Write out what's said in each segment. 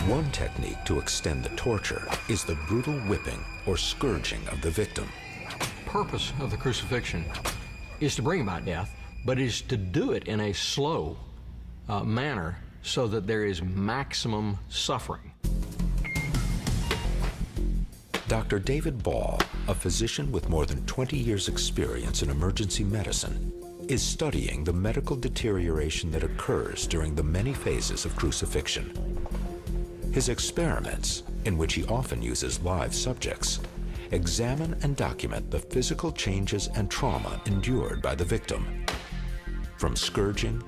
One technique to extend the torture is the brutal whipping or scourging of the victim. The purpose of the crucifixion is to bring about death, but is to do it in a slow manner so that there is maximum suffering. Dr. David Ball, a physician with more than 20 years' experience in emergency medicine, is studying the medical deterioration that occurs during the many phases of crucifixion. His experiments, in which he often uses live subjects, examine and document the physical changes and trauma endured by the victim, from scourging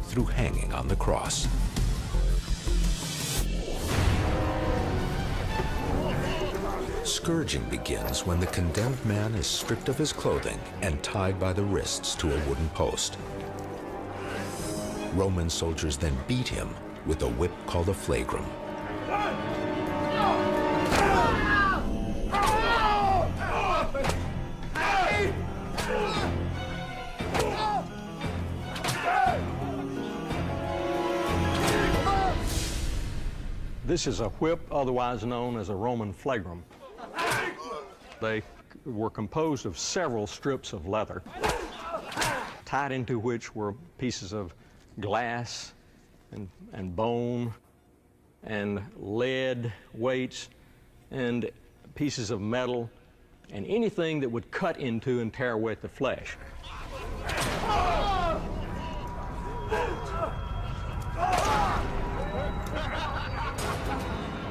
through hanging on the cross. Scourging begins when the condemned man is stripped of his clothing and tied by the wrists to a wooden post. Roman soldiers then beat him with a whip called a flagrum. This is a whip, otherwise known as a Roman flagrum. They were composed of several strips of leather, tied into which were pieces of glass and bone and lead weights and pieces of metal and anything that would cut into and tear away the flesh.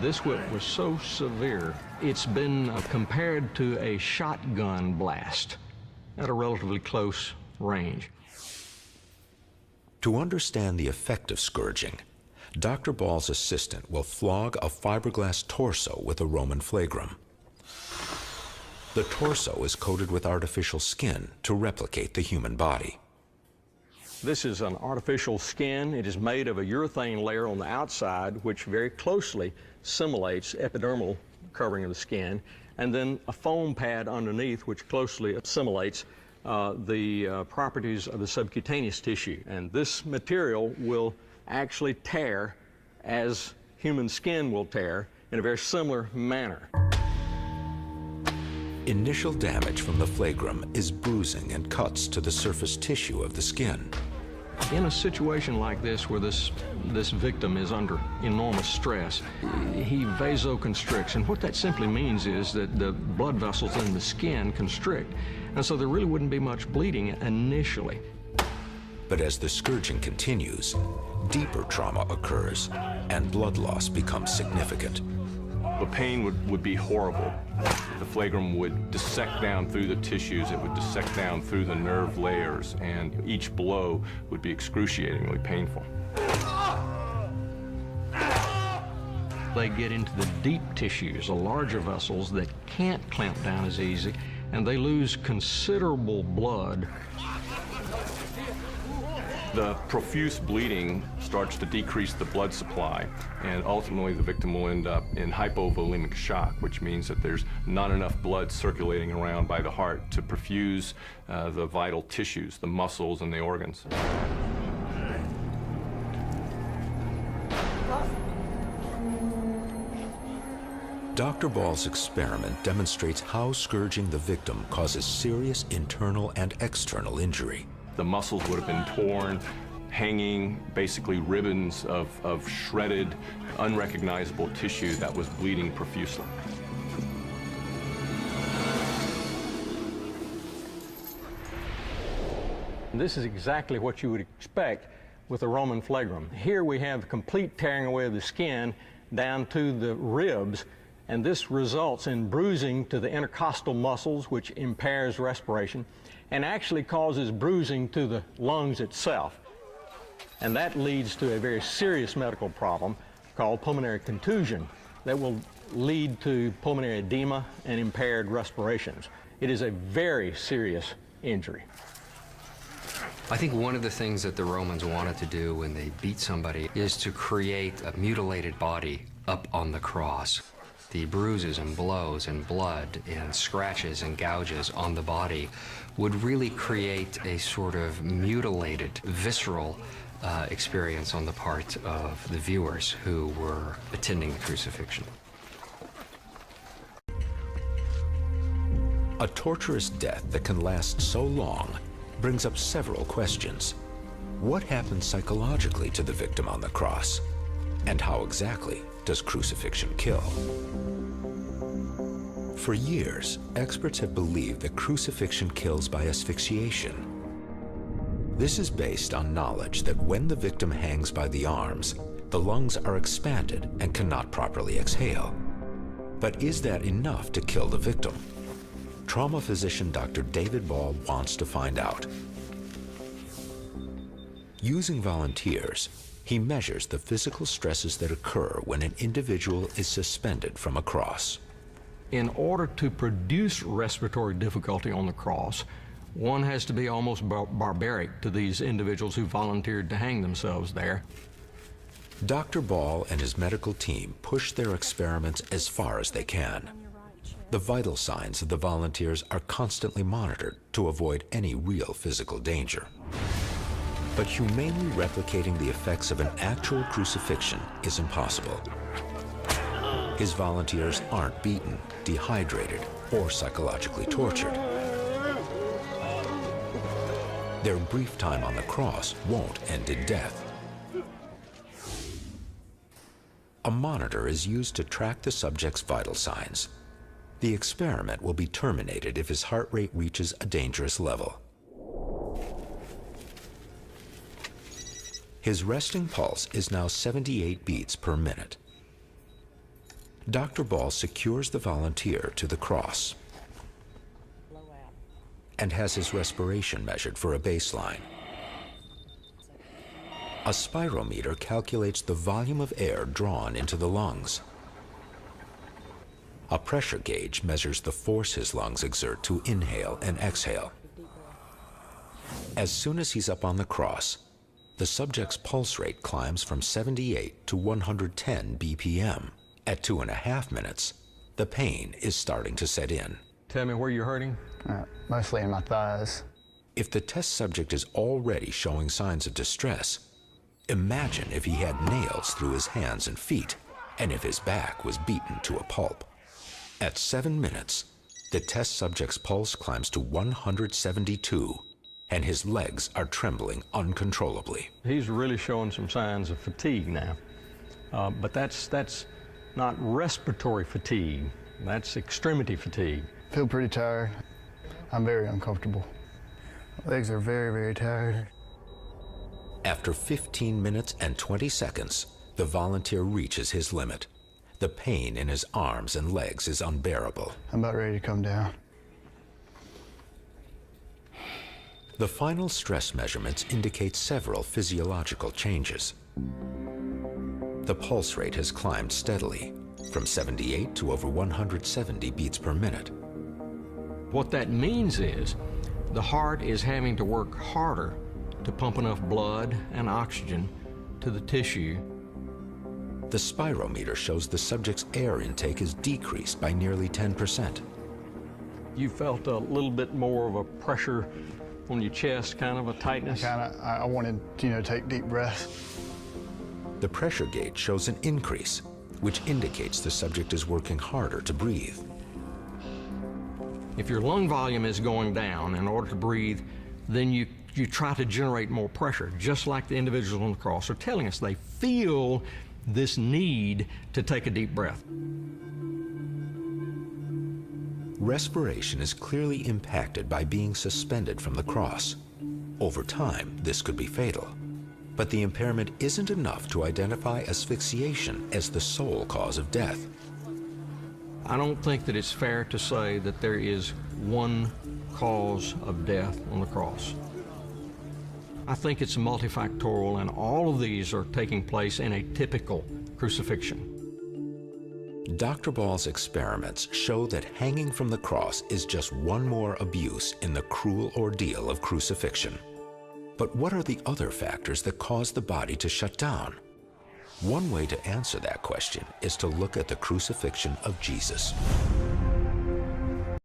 This whip was so severe, it's been compared to a shotgun blast at a relatively close range. To understand the effect of scourging, Dr. Ball's assistant will flog a fiberglass torso with a Roman flagrum. The torso is coated with artificial skin to replicate the human body. This is an artificial skin. It is made of a urethane layer on the outside, which very closely simulates epidermal covering of the skin, and then a foam pad underneath, which closely simulates the properties of the subcutaneous tissue. And this material will actually tear as human skin will tear in a very similar manner. Initial damage from the flagrum is bruising and cuts to the surface tissue of the skin. In a situation like this, where this victim is under enormous stress, he vasoconstricts, and what that simply means is that the blood vessels in the skin constrict, and so there really wouldn't be much bleeding initially. But as the scourging continues, deeper trauma occurs, and blood loss becomes significant. The pain would be horrible. The flagrum would dissect down through the tissues, it would dissect down through the nerve layers, and each blow would be excruciatingly painful. They get into the deep tissues, the larger vessels that can't clamp down as easy, and they lose considerable blood. The profuse bleeding starts to decrease the blood supply, and ultimately the victim will end up in hypovolemic shock, which means that there's not enough blood circulating around by the heart to perfuse the vital tissues, the muscles and the organs. Dr. Ball's experiment demonstrates how scourging the victim causes serious internal and external injury. The muscles would have been torn, hanging, basically ribbons of shredded, unrecognizable tissue that was bleeding profusely. This is exactly what you would expect with a Roman flagrum. Here we have complete tearing away of the skin down to the ribs, and this results in bruising to the intercostal muscles, which impairs respiration, and actually causes bruising to the lungs itself. And that leads to a very serious medical problem called pulmonary contusion that will lead to pulmonary edema and impaired respirations. It is a very serious injury. I think one of the things that the Romans wanted to do when they beat somebody is to create a mutilated body up on the cross. The bruises and blows and blood and scratches and gouges on the body would really create a sort of mutilated, visceral experience on the part of the viewers who were attending the crucifixion. A torturous death that can last so long brings up several questions. What happens psychologically to the victim on the cross? And how exactly does crucifixion kill? For years, experts have believed that crucifixion kills by asphyxiation. This is based on knowledge that when the victim hangs by the arms, the lungs are expanded and cannot properly exhale. But is that enough to kill the victim? Trauma physician Dr. David Ball wants to find out. Using volunteers, he measures the physical stresses that occur when an individual is suspended from a cross. In order to produce respiratory difficulty on the cross, one has to be almost barbaric to these individuals who volunteered to hang themselves there. Dr. Ball and his medical team push their experiments as far as they can. The vital signs of the volunteers are constantly monitored to avoid any real physical danger. But humanely replicating the effects of an actual crucifixion is impossible. His volunteers aren't beaten, dehydrated, or psychologically tortured. Their brief time on the cross won't end in death. A monitor is used to track the subject's vital signs. The experiment will be terminated if his heart rate reaches a dangerous level. His resting pulse is now 78 beats per minute. Dr. Ball secures the volunteer to the cross and has his respiration measured for a baseline. A spirometer calculates the volume of air drawn into the lungs. A pressure gauge measures the force his lungs exert to inhale and exhale. As soon as he's up on the cross, the subject's pulse rate climbs from 78 to 110 BPM. At 2.5 minutes, the pain is starting to set in. Tell me where you're hurting? Mostly in my thighs. If the test subject is already showing signs of distress, imagine if he had nails through his hands and feet, and if his back was beaten to a pulp. At 7 minutes, the test subject's pulse climbs to 172, and his legs are trembling uncontrollably. He's really showing some signs of fatigue now. But that's not respiratory fatigue. That's extremity fatigue. Feel pretty tired. I'm very uncomfortable. My legs are very, very tired. After 15 minutes and 20 seconds, the volunteer reaches his limit. The pain in his arms and legs is unbearable. I'm about ready to come down. The final stress measurements indicate several physiological changes. The pulse rate has climbed steadily, from 78 to over 170 beats per minute. What that means is the heart is having to work harder to pump enough blood and oxygen to the tissue. The spirometer shows the subject's air intake is decreased by nearly 10%. You felt a little bit more of a pressure on your chest, kind of a tightness? I wanted, to take deep breaths. The pressure gauge shows an increase, which indicates the subject is working harder to breathe. If your lung volume is going down in order to breathe, then you try to generate more pressure, just like the individuals on the cross are telling us. They feel this need to take a deep breath. Respiration is clearly impacted by being suspended from the cross. Over time, this could be fatal. But the impairment isn't enough to identify asphyxiation as the sole cause of death. I don't think that it's fair to say that there is one cause of death on the cross. I think it's multifactorial, and all of these are taking place in a typical crucifixion. Dr. Ball's experiments show that hanging from the cross is just one more abuse in the cruel ordeal of crucifixion. But what are the other factors that cause the body to shut down? One way to answer that question is to look at the crucifixion of Jesus.